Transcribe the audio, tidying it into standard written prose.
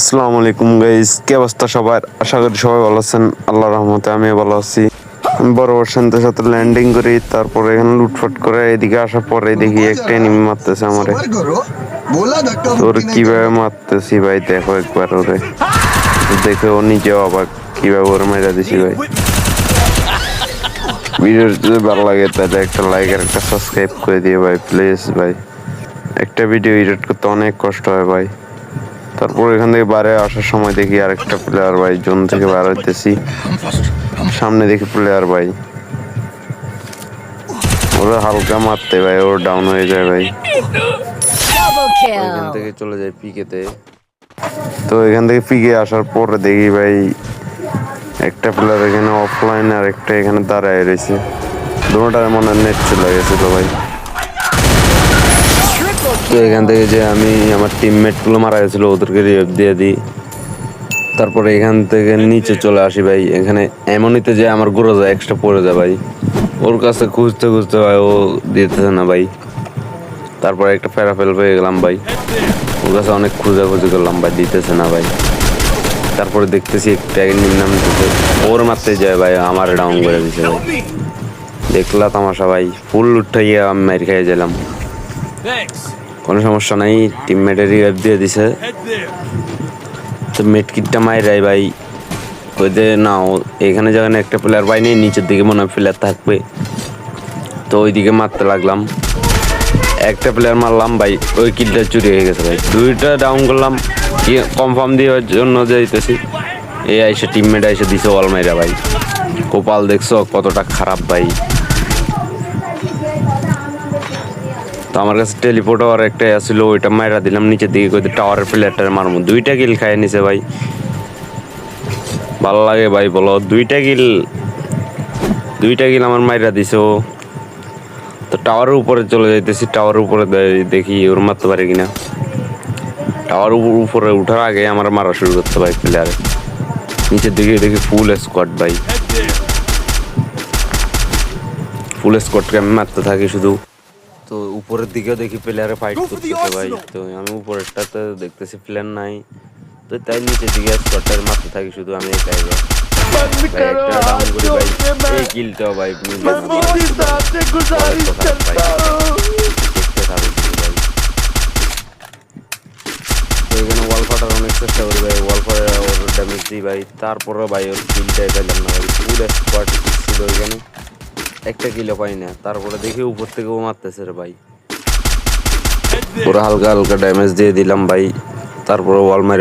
আসসালামু আলাইকুম গাইস, কি অবস্থা সবার? আশা করি সবাই ভালো আছেন। আল্লাহর রহমতে আমিও ভালো আছি। আমি বরাবর শান্তির সাথে ল্যান্ডিং করি, তারপরে এখানে লুটফাট করে এদিকে আসার পরে দেখি একটা এনিমি মারতেছে আমারে। তোর কিভাবে মারতেছি ভাই দেখো একবার ওরে, দেখে ও নিজেও অবাক কিভাবে ওর মেরে দিছি ভাই। ভিডিও যদি ভালো লাগে তাহলে একটা লাইক আর একটা সাবস্ক্রাইব করে দিয়ে ভাই প্লিজ ভাই। একটা ভিডিও এডিট করতে অনেক কষ্ট হয় ভাই। তারপর এখান থেকে বাইরে আসার সময় দেখি আরেকটা প্লেয়ার ভাই, জোন থেকে বার হইতেছি, সামনে দেখি প্লেয়ার ভাই, ওরা হালকা মারতে ভাই, ওর ডাউন হয়ে যায় ভাই। এখান থেকে চলে যায় পিকেতে। তো এখান থেকে পিকে আসার পরে দেখি ভাই একটা প্লেয়ার এখানে অফলাইন আর একটা এখানে দাঁড়ায় রয়েছে, দুটোটার মনে নেট চলে গেছিল ভাই। তো এখান থেকে যে আমি আমার টিমমেট গুলো মারা গেছিল ওদেরকে রিভাইভ দিয়ে দিই। তারপরে এখান থেকে নিচে চলে আসি ভাই, এখানে এমনিতে যে আমার গোড়া যায় এক্সট্রা পড়ে যায় ভাই, ওর কাছে খুঁজতে খুঁজতে ভাই ও দিতেছে না ভাই। তারপরে একটা প্যারাফেল পেয়ে গেলাম ভাই, ওর কাছে অনেক খোঁজাখুঁজি করলাম ভাই, দিতেছে না ভাই। তারপরে দেখতেছি একটা নাম দিতেছে, ওর মারতে যায় ভাই, আমার ডাউন করে দিছে ভাই। দেখলা তামাশা ভাই, ফুল উঠাইয়া আমি মার খাইয়ে গেলাম। কোনো সমস্যা নাই, টিমমেটের রিভাইভ দিয়ে দিছে। তো মেটকিটটা মাইরাই ভাই ওই যে না, এখানে যেখানে একটা প্লেয়ার পাই নেই, নিচের দিকে মনে হয় প্লেয়ার থাকবে, তো ওইদিকে মারতে লাগলাম। একটা প্লেয়ার মারলাম ভাই, ওই কিলটা চুরি হয়ে গেছে ভাই। দুইটা ডাউন করলাম কনফার্ম দেওয়ার জন্য যাইতেছি, এই আইসে টিমমেট আইসে দিছে ওয়াল মাইরা ভাই। কপাল দেখছো কতটা খারাপ ভাই। তো আমার কাছে টেলিপোর্ট আর একটা আসছিল, ওইটা মাইরা দিলাম নিচের দিকে, কই টাওয়ারের প্লেয়ারটার মারমু। দুইটা কিল খাইয়ে নিছে ভাই, ভালো লাগে ভাই বলো। দুইটা কিল আমার মাইরা দিছে ও। তো টাওয়ারের উপরে চলে যাইতেছি, টাওয়ারের উপরে দেখি ওর মারতে পারে কিনা। টাওয়ার উপরে উঠার আগে আমার মারা শুরু করতে ভাই প্লেয়ার। নিচের দিকে দেখি ফুল স্কোয়াড ভাই, ফুল স্কোয়াডকে আমি মারতে থাকি শুধু। তো উপরের দিকেও দেখি প্লেয়ারে ফাইট করতেছে ভাই, তো আমি উপরেরটাতে দেখতেছি প্লেয়ার নাই, তো তাই নিচের দিকে স্কোয়াডটা মারতে থাকি শুধু আমি একাই ভাই। একটা ডাউন করি ভাই, এই কিলটাও ভাই দেখতে থাকি ভাই। তো এখানে ওয়াল ফাটার অনেক চেষ্টা করি ভাই, ওয়াল ফাটার ওর ড্যামেজ দিই ভাই, তারপরে ভাই ওর কিলটাই পাইলাম না ভাই। ফুল স্কোয়াড ছিল ওইখানে, একটা কিলো পাই না। তারপরে দেখি উপর থেকেও মারতেছে রে ভাই, পুরো হালকা হালকা ড্যামেজ দিয়ে দিলাম ভাই, তারপরে ওয়াল